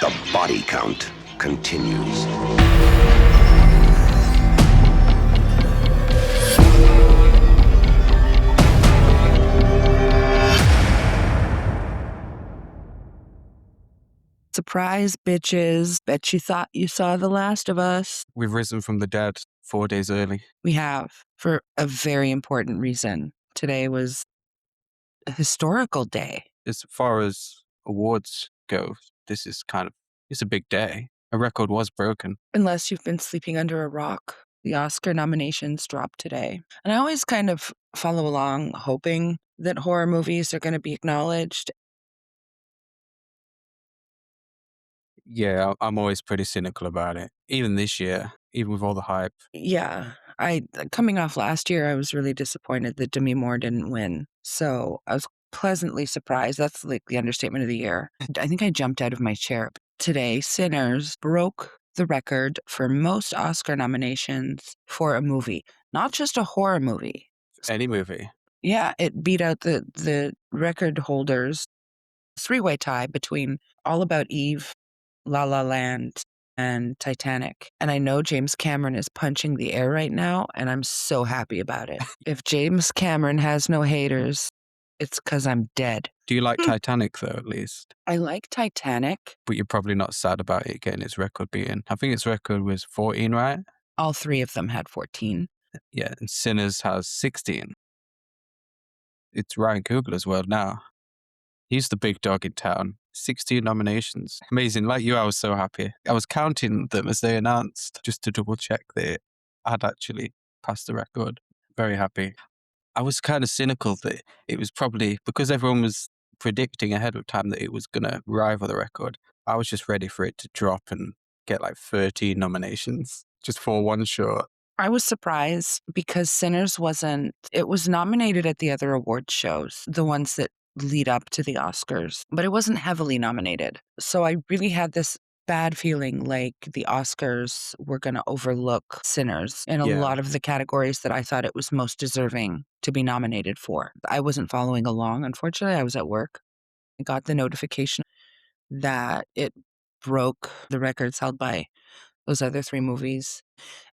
The body count continues. Surprise, bitches. Bet you thought you saw The Last of Us. We've risen from the dead 4 days early. We have, for a very important reason. Today was a historical day. As far as awards go, this is it's a big day. A record was broken. Unless you've been sleeping under a rock. The Oscar nominations dropped today. And I always kind of follow along hoping that horror movies are going to be acknowledged. Yeah, I'm always pretty cynical about it. Even this year, even with all the hype. Yeah, coming off last year, I was really disappointed that Demi Moore didn't win. So I was pleasantly surprised. That's like the understatement of the year. I think I jumped out of my chair. Today, Sinners broke the record for most Oscar nominations for a movie, not just a horror movie. Any movie. Yeah, it beat out the record holders. Three-way tie between All About Eve, La La Land, and Titanic. And I know James Cameron is punching the air right now, and I'm so happy about it. If James Cameron has no haters, it's because I'm dead. Do you like Titanic, though, at least? I like Titanic. But you're probably not sad about it getting its record beaten. I think its record was 14, right? All three of them had 14. Yeah, and Sinners has 16. It's Ryan Coogler's world now. He's the big dog in town. 16 nominations. Amazing. Like you, I was so happy. I was counting them as they announced just to double check they had actually passed the record. Very happy. I was kind of cynical that it was probably because everyone was predicting ahead of time that it was going to rival the record. I was just ready for it to drop and get like 13 nominations just for one short. I was surprised because Sinners it was nominated at the other award shows, the ones that lead up to the Oscars, but it wasn't heavily nominated. So I really had this bad feeling like the Oscars were going to overlook Sinners in a lot of the categories that I thought it was most deserving to be nominated for. I wasn't following along. Unfortunately, I was at work. I got the notification that it broke the records held by those other three movies.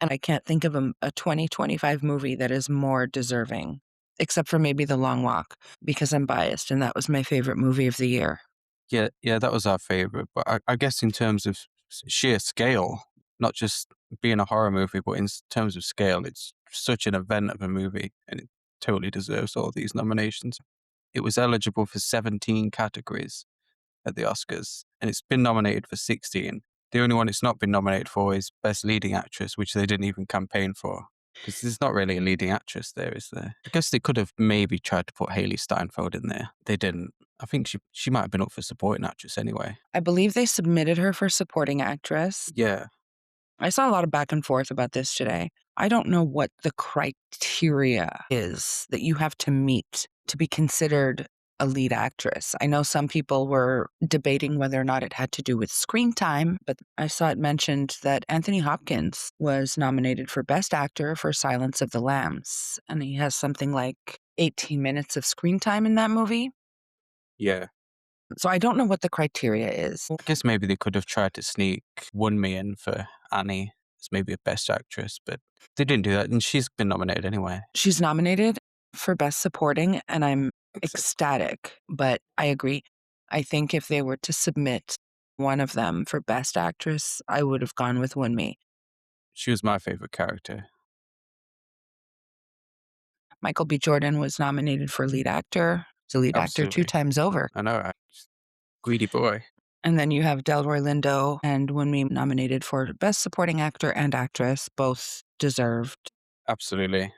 And I can't think of a 2025 movie that is more deserving, except for maybe The Long Walk, because I'm biased, and that was my favorite movie of the year. Yeah, that was our favorite. But I guess in terms of sheer scale, not just being a horror movie, but in terms of scale, it's such an event of a movie, and it totally deserves all these nominations. It was eligible for 17 categories at the Oscars, and it's been nominated for 16. The only one it's not been nominated for is Best Leading Actress, which they didn't even campaign for. Because there's not really a leading actress there, is there? I guess they could have maybe tried to put Haley Steinfeld in there. They didn't. I think she might have been up for supporting actress anyway. I believe they submitted her for supporting actress. Yeah. I saw a lot of back and forth about this today. I don't know what the criteria is that you have to meet to be considered a lead actress. I know some people were debating whether or not it had to do with screen time, but I saw it mentioned that Anthony Hopkins was nominated for Best Actor for Silence of the Lambs, and he has something like 18 minutes of screen time in that movie. Yeah. So I don't know what the criteria is. I guess maybe they could have tried to sneak Wunmi in for Annie as maybe a Best Actress, but they didn't do that, and she's been nominated anyway. She's nominated for Best Supporting, and I'm ecstatic, but I agree. I think if they were to submit one of them for Best Actress, I would have gone with Wunmi. She was my favorite character. Michael B. Jordan was nominated for lead actor. He's a lead actor 2 times over. I know, right? Greedy boy. And then you have Delroy Lindo and Wunmi nominated for Best Supporting Actor and Actress, both deserved. Absolutely.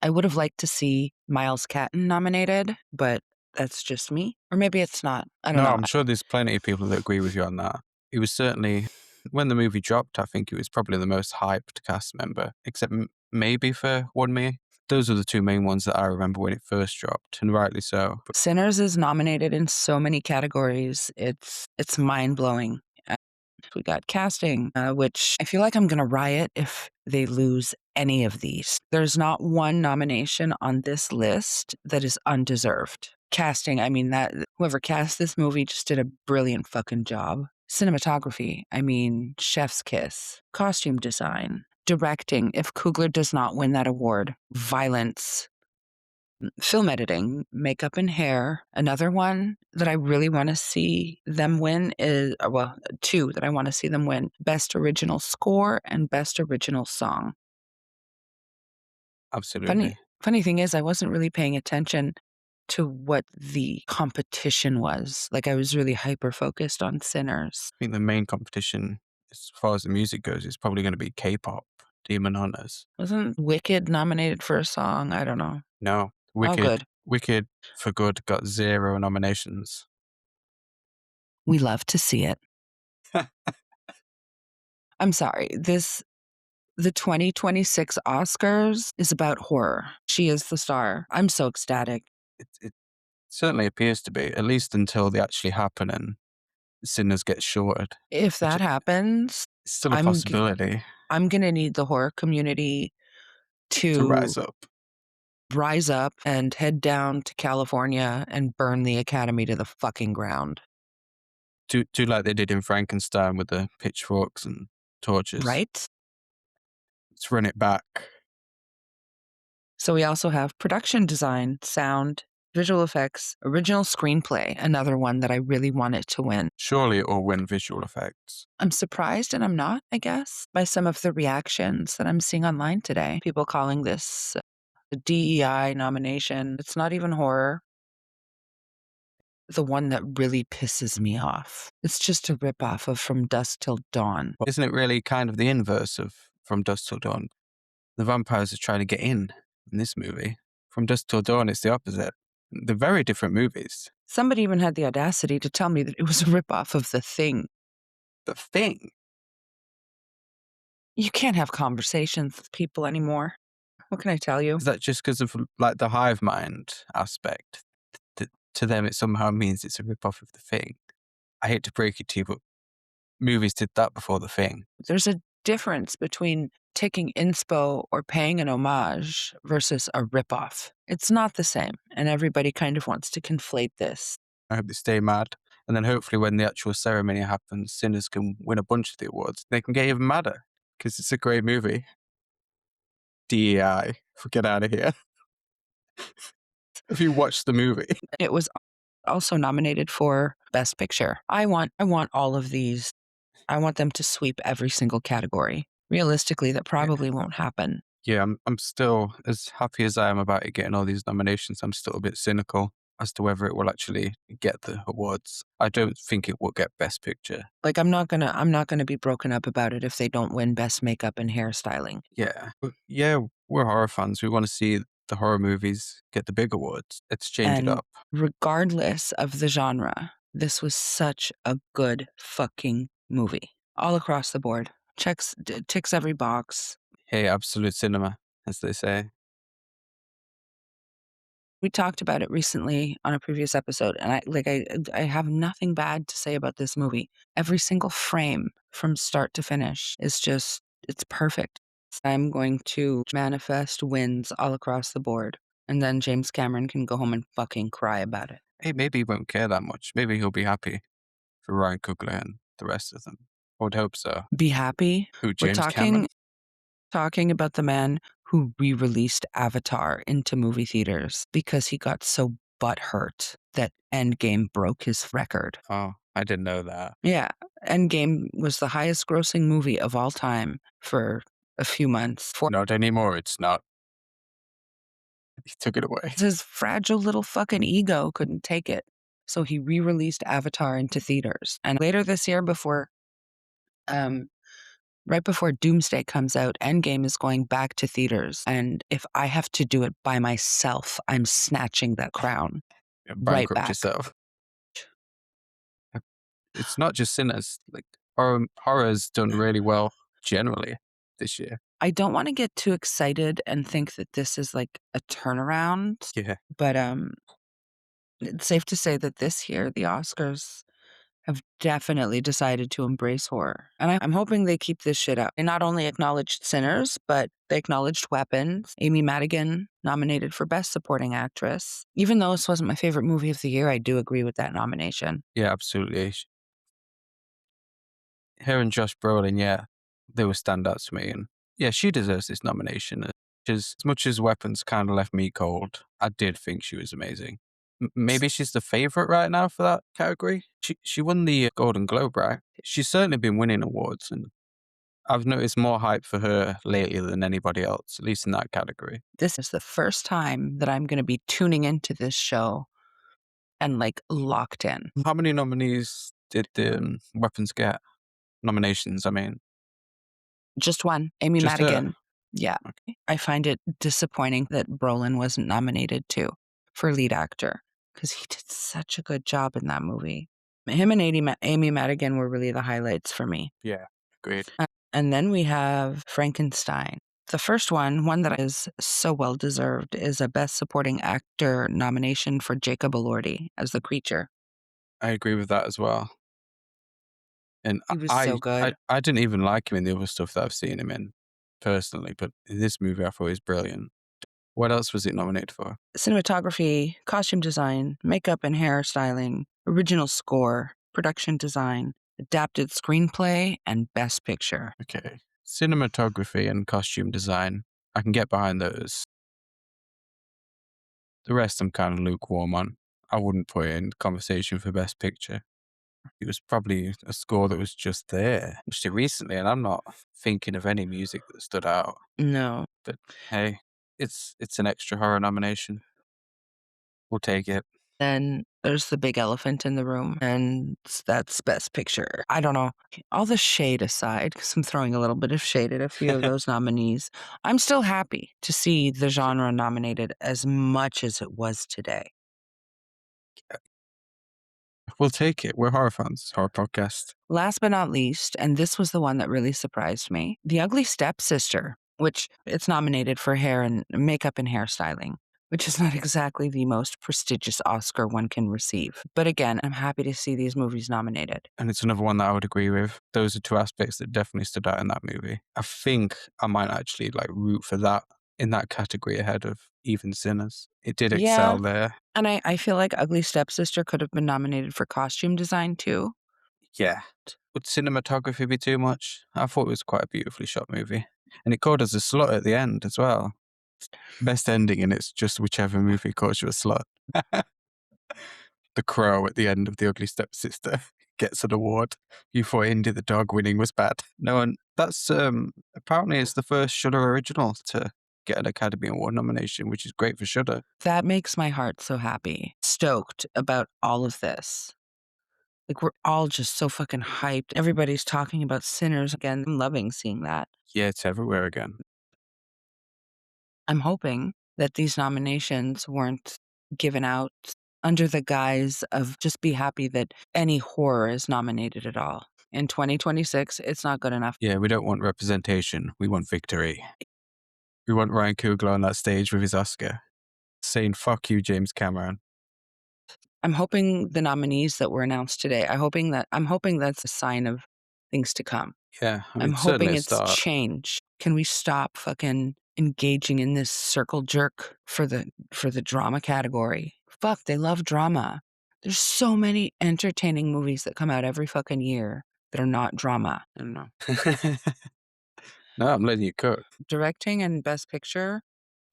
I would have liked to see Miles Catton nominated, but that's just me. Or maybe it's not. I don't know. I'm sure there's plenty of people that agree with you on that. It was certainly, when the movie dropped, I think it was probably the most hyped cast member, except maybe for Wunmi. Those are the two main ones that I remember when it first dropped, and rightly so. Sinners is nominated in so many categories. It's mind-blowing. We got casting, which I feel like I'm going to riot if they lose any of these. There's not one nomination on this list that is undeserved. Casting, I mean, that whoever cast this movie just did a brilliant fucking job. Cinematography, I mean, chef's kiss. Costume design. Directing, if Coogler does not win that award. Violence. Film editing, makeup and hair. Another one that I really want to see them win is, well, two that I want to see them win: Best Original Score and Best Original Song. Absolutely. Funny thing is, I wasn't really paying attention to what the competition was. Like, I was really hyper focused on Sinners. I think the main competition, as far as the music goes, is probably going to be K-pop, Demon Hunters. Wasn't Wicked nominated for a song? I don't know. No, Oh, good. Wicked for Good got 0 nominations. We love to see it. I'm sorry. The 2026 Oscars is about horror. She is the star. I'm so ecstatic. It certainly appears to be, at least until they actually happen and Sinners get shorted. If Which that happens, is still a I'm possibility I'm gonna need the horror community to to rise up. rise up and head down to California and burn the Academy to the fucking ground. Do like they did in Frankenstein with the pitchforks and torches. Right? Let's run it back. So we also have production design, sound, visual effects, original screenplay, another one that I really wanted to win. Surely it will win visual effects. I'm surprised and I'm not, I guess, by some of the reactions that I'm seeing online today. People calling this a DEI nomination. It's not even horror. The one that really pisses me off. It's just a ripoff of From Dusk Till Dawn. Well, isn't it really kind of the inverse of From Dusk Till Dawn? The vampires are trying to get in this movie. From Dusk Till Dawn, it's the opposite. They're very different movies. Somebody even had the audacity to tell me that it was a ripoff of The Thing. The Thing. You can't have conversations with people anymore. What can I tell you? Is that just because of like the hive mind aspect? To them, it somehow means it's a ripoff of The Thing. I hate to break it to you, but movies did that before The Thing. There's a difference between taking inspo or paying an homage versus a ripoff. It's not the same, and everybody kind of wants to conflate this. I hope they stay mad. And then hopefully when the actual ceremony happens, Sinners can win a bunch of the awards. They can get even madder because it's a great movie. DEI, get out of here. Have you watched the movie? It was also nominated for Best Picture. I want all of these. I want them to sweep every single category. Realistically, that probably won't happen. Yeah, I'm still, as happy as I am about it getting all these nominations, I'm still a bit cynical as to whether it will actually get the awards. I don't think it will get Best Picture. Like, I'm not gonna be broken up about it if they don't win Best Makeup and Hairstyling. Yeah. But yeah, we're horror fans. We want to see the horror movies get the big awards. Let's change it And up. regardless of the genre, this was such a good fucking movie. All across the board. Ticks every box. Hey, absolute cinema, as they say. We talked about it recently on a previous episode, and I have nothing bad to say about this movie. Every single frame from start to finish is just, it's perfect. I'm going to manifest wins all across the board, and then James Cameron can go home and fucking cry about it. Hey, maybe he won't care that much. Maybe he'll be happy for Ryan Coogler and the rest of them. I would hope so. Be happy. Who, We're James Cameron? talking about the man who re-released Avatar into movie theaters because he got so butthurt that Endgame broke his record. Oh, I didn't know that. Yeah, Endgame was the highest grossing movie of all time for a few months. Not anymore, it's not. He took it away. His fragile little fucking ego couldn't take it. So he re-released Avatar into theaters. And later this year, right before Doomsday comes out, Endgame is going back to theaters. And if I have to do it by myself, I'm snatching that crown right Bankrupt back. yourself. It's not just Sinners. Like horror's done really well generally this year. I don't want to get too excited and think that this is like a turnaround. Yeah. But it's safe to say that this year the Oscars have definitely decided to embrace horror. And I'm hoping they keep this shit up. They not only acknowledged Sinners, but they acknowledged Weapons. Amy Madigan nominated for Best Supporting Actress. Even though this wasn't my favorite movie of the year, I do agree with that nomination. Yeah, absolutely. Her and Josh Brolin, yeah, they were standouts for me. And yeah, she deserves this nomination. As much as Weapons kind of left me cold, I did think she was amazing. Maybe she's the favorite right now for that category. She won the Golden Globe, right? She's certainly been winning awards, and I've noticed more hype for her lately than anybody else, at least in that category. This is the first time that I'm going to be tuning into this show and like locked in. How many nominees did the Weapons get? Nominations, I mean. Just one, Amy Just her? Madigan. Yeah. I find it disappointing that Brolin wasn't nominated too for lead actor because he did such a good job in that movie. Him and Amy Madigan were really the highlights for me. Yeah, agreed. And then we have Frankenstein. The first one that is so well deserved, is a Best Supporting Actor nomination for Jacob Elordi as the creature. I agree with that as well. And He was so good. I didn't even like him in the other stuff that I've seen him in personally, but in this movie I thought he was brilliant. What else was it nominated for? Cinematography, costume design, makeup and hairstyling, original score, production design, adapted screenplay, and Best Picture. Okay. Cinematography and costume design. I can get behind those. The rest I'm kind of lukewarm on. I wouldn't put it in conversation for Best Picture. It was probably a score that was just there. Watched it recently, and I'm not thinking of any music that stood out. No. But hey, it's an extra horror nomination. We'll take it. Then there's the big elephant in the room, and that's Best Picture. I don't know. All the shade aside, because I'm throwing a little bit of shade at a few of those nominees, I'm still happy to see the genre nominated as much as it was today. We'll take it. We're horror fans. Horror podcast. Last but not least, and this was the one that really surprised me, The Ugly Stepsister, which it's nominated for hair and makeup and hairstyling, which is not exactly the most prestigious Oscar one can receive. But again, I'm happy to see these movies nominated. And it's another one that I would agree with. Those are two aspects that definitely stood out in that movie. I think I might actually like root for that in that category ahead of even Sinners. It did excel there. And I feel like Ugly Stepsister could have been nominated for costume design too. Yeah. Would cinematography be too much? I thought it was quite a beautifully shot movie. And it called us a slut at the end as well. Best ending, and it's just whichever movie calls you a slut. The crow at the end of The Ugly Stepsister gets an award. You thought Indy the dog winning was bad. No, and that's apparently it's the first Shudder original to get an Academy Award nomination, which is great for Shudder. That makes my heart so happy. Stoked about all of this. Like, we're all just so fucking hyped. Everybody's talking about Sinners again. I'm loving seeing that. Yeah, it's everywhere again. I'm hoping that these nominations weren't given out under the guise of just be happy that any horror is nominated at all. In 2026, it's not good enough. Yeah, we don't want representation. We want victory. We want Ryan Coogler on that stage with his Oscar saying, "Fuck you, James Cameron." I'm hoping the nominees that were announced today, I'm hoping that's a sign of things to come. Yeah, I mean, I'm certainly hoping a it's start. change. Can we stop fucking engaging in this circle jerk for the drama category? Fuck, they love drama. There's so many entertaining movies that come out every fucking year that are not drama. I don't know. No, I'm letting you cook. Directing and Best Picture,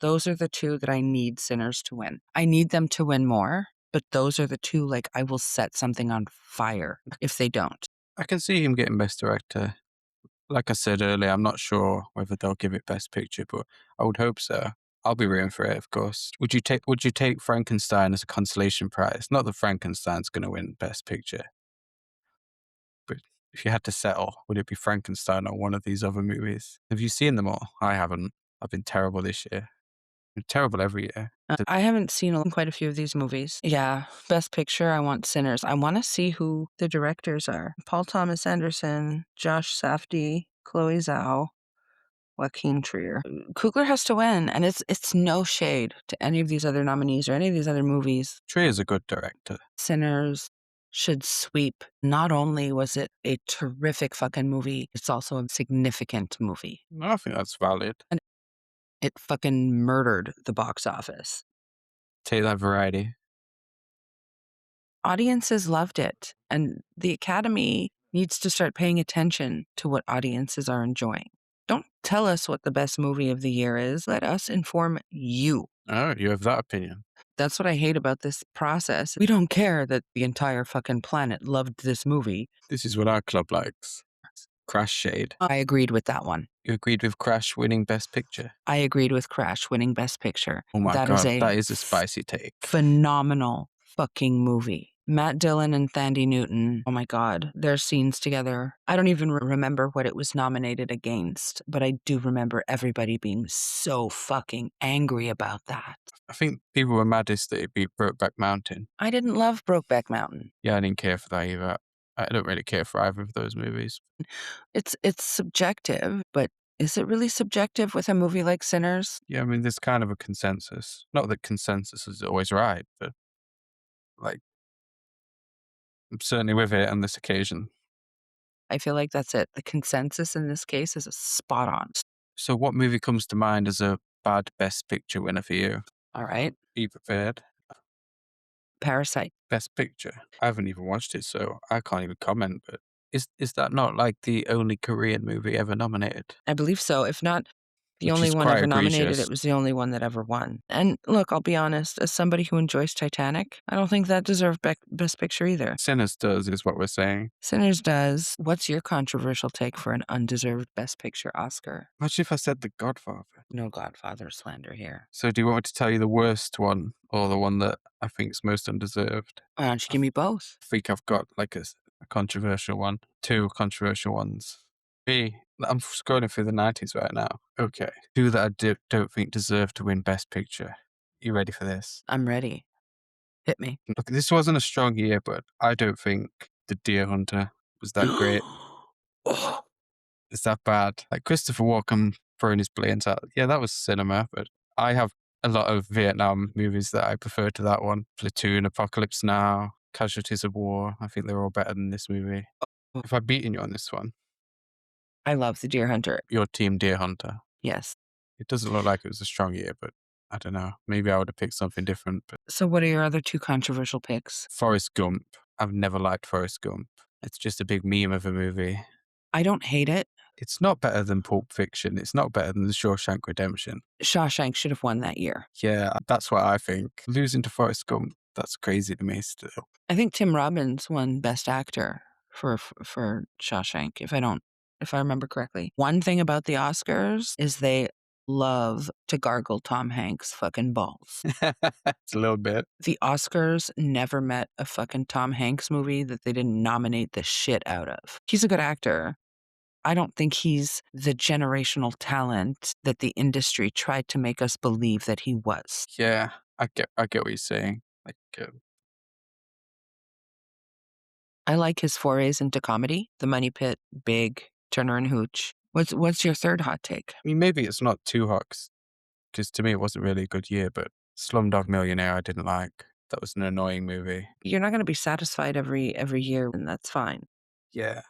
those are the two that I need Sinners to win. I need them to win more, but those are the two, like, I will set something on fire if they don't. I can see him getting Best Director. Like I said earlier, I'm not sure whether they'll give it Best Picture, but I would hope so. I'll be rooting for it, of course. Would you take Frankenstein as a consolation prize? Not that Frankenstein's going to win Best Picture, but if you had to settle, would it be Frankenstein or one of these other movies? Have you seen them all? I haven't. I've been terrible this year. I'm terrible every year. I haven't seen quite a few of these movies. Yeah, Best Picture, I want Sinners. I want to see who the directors are. Paul Thomas Anderson, Josh Safdie, Chloe Zhao, Joaquin Trier. Coogler has to win, and it's no shade to any of these other nominees or any of these other movies. Trier's a good director. Sinners, should sweep. Not only was it a terrific fucking movie, it's also a significant movie. No, I think that's valid. And it fucking murdered the box office. Take that variety. Audiences loved it, and the Academy needs to start paying attention to what audiences are enjoying. Don't tell us what the best movie of the year is. Let us inform you. Oh, you have that opinion. That's what I hate about this process. We don't care that the entire fucking planet loved this movie. This is what our club likes. Crash Shade. I agreed with that one. You agreed with Crash winning Best Picture? I agreed with Crash winning Best Picture. Oh my That God, is that is a spicy take. phenomenal fucking movie. Matt Dillon and Thandie Newton, oh my God, their scenes together. I don't even remember what it was nominated against, but I do remember everybody being so fucking angry about that. I think people were maddest that it beat Brokeback Mountain. I didn't love Brokeback Mountain. Yeah, I didn't care for that either. I don't really care for either of those movies. It's subjective, but is it really subjective with a movie like Sinners? Yeah, I mean, there's kind of a consensus. Not that consensus is always right, but like, I'm certainly with it on this occasion. I feel like that's it. The consensus in this case is a spot on. So what movie comes to mind as a bad Best Picture winner for you? All right. Be prepared. Parasite. Best Picture. I haven't even watched it, so I can't even comment, but is that not like the only Korean movie ever nominated? I believe so. If not the Which only is one quite ever nominated, egregious. it was the only one that ever won. And look, I'll be honest, as somebody who enjoys Titanic, I don't think that deserved Best Picture either. Sinners does, is what we're saying. Sinners does. What's your controversial take for an undeserved Best Picture Oscar? Imagine if I said The Godfather. No Godfather slander here. So do you want me to tell you the worst one or the one that I think is most undeserved? Why don't you give me both? I think I've got like a controversial one. Two controversial ones. I'm scrolling through the 90s right now. Okay. Two that I don't think deserve to win Best Picture. You ready for this? I'm ready. Hit me. Look, this wasn't a strong year, but I don't think The Deer Hunter was that great. Oh, It's that bad. Like Christopher Walken throwing his brains out. Yeah, that was cinema, but I have a lot of Vietnam movies that I prefer to that one. Platoon, Apocalypse Now, Casualties of War. I think they're all better than this movie. If I've beaten you on this one, I love The Deer Hunter. your team Deer Hunter. Yes. It doesn't look like it was a strong year, but I don't know. Maybe I would have picked something different. But So what are your other two controversial picks? Forrest Gump. I've never liked Forrest Gump. It's just a big meme of a movie. I don't hate it. It's not better than Pulp Fiction. It's not better than The Shawshank Redemption. Shawshank should have won that year. Yeah, that's what I think. Losing to Forrest Gump, that's crazy to me still. I think Tim Robbins won Best Actor for Shawshank, if I remember correctly. One thing about the Oscars is they love to gargle Tom Hanks' fucking balls. It's a little bit. The Oscars never met a fucking Tom Hanks movie that they didn't nominate the shit out of. He's a good actor. I don't think he's the generational talent that the industry tried to make us believe that he was. Yeah, I get what you're saying. Like, I like his forays into comedy. The Money Pit, Big, Turner and Hooch. What's your third hot take? I mean, maybe it's not too hot because to me it wasn't really a good year, but Slumdog Millionaire I didn't like. That was an annoying movie. You're not going to be satisfied every year, and that's fine. Yeah.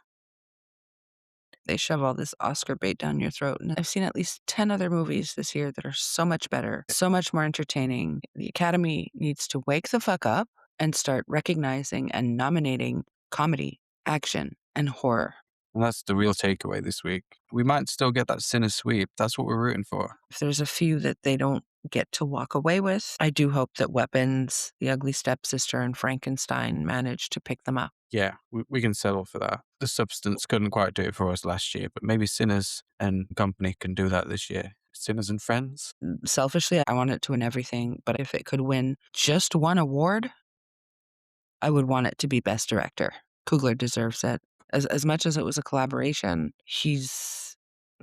They shove all this Oscar bait down your throat. And I've seen at least 10 other movies this year that are so much better, so much more entertaining. The Academy needs to wake the fuck up and start recognizing and nominating comedy, action, and horror. And that's the real takeaway this week. We might still get that Sinner sweep. That's what we're rooting for. If there's a few that they don't get to walk away with, I do hope that Weapons, The Ugly Stepsister, and Frankenstein manage to pick them up. Yeah, we can settle for that. The Substance couldn't quite do it for us last year, but maybe Sinners and Company can do that this year. Sinners and Friends? Selfishly, I want it to win everything, but if it could win just one award, I would want it to be Best Director. Coogler deserves it. As much as it was a collaboration, he's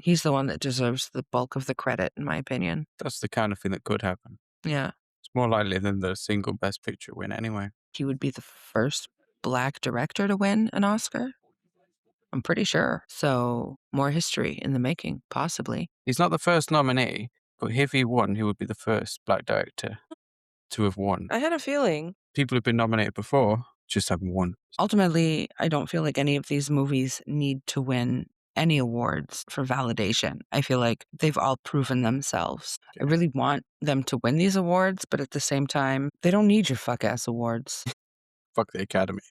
the one that deserves the bulk of the credit, in my opinion. That's the kind of thing that could happen. Yeah. It's more likely than the single Best Picture win anyway. He would be the first Black director to win an Oscar. I'm pretty sure. So more history in the making, possibly. He's not the first nominee, but if he won, he would be the first Black director to have won. I had a feeling. People have been nominated before. just have one. Ultimately, I don't feel like any of these movies need to win any awards for validation. I feel like they've all proven themselves. I really want them to win these awards, but at the same time, they don't need your fuck ass awards. Fuck the Academy.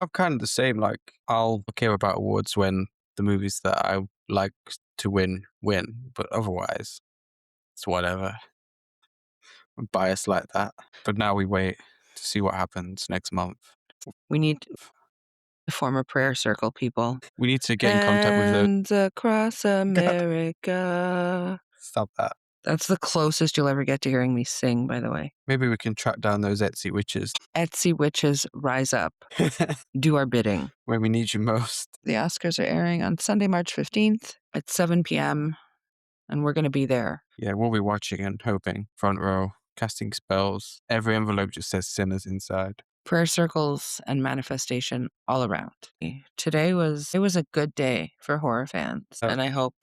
I'm kind of the same. Like, I'll care about awards when the movies that I like to win, but otherwise, it's whatever. I'm biased like that. But now we wait to see what happens next month. We need to form a prayer circle, people. We need to get in contact with those. And across America. Stop that. That's the closest you'll ever get to hearing me sing, by the way. Maybe we can track down those Etsy witches. Etsy witches, rise up. Do our bidding. When we need you most. The Oscars are airing on Sunday, March 15th at 7 p.m., and we're going to be there. Yeah, we'll be watching and hoping. Front row, casting spells. Every envelope just says sinners inside. Prayer circles and manifestation all around. Today was a good day for horror fans, and I hope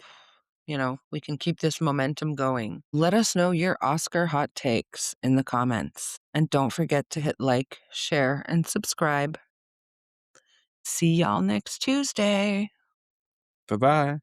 we can keep this momentum going. Let us know your Oscar hot takes in the comments, and don't forget to hit like, share, and subscribe. See y'all next Tuesday. Bye-bye.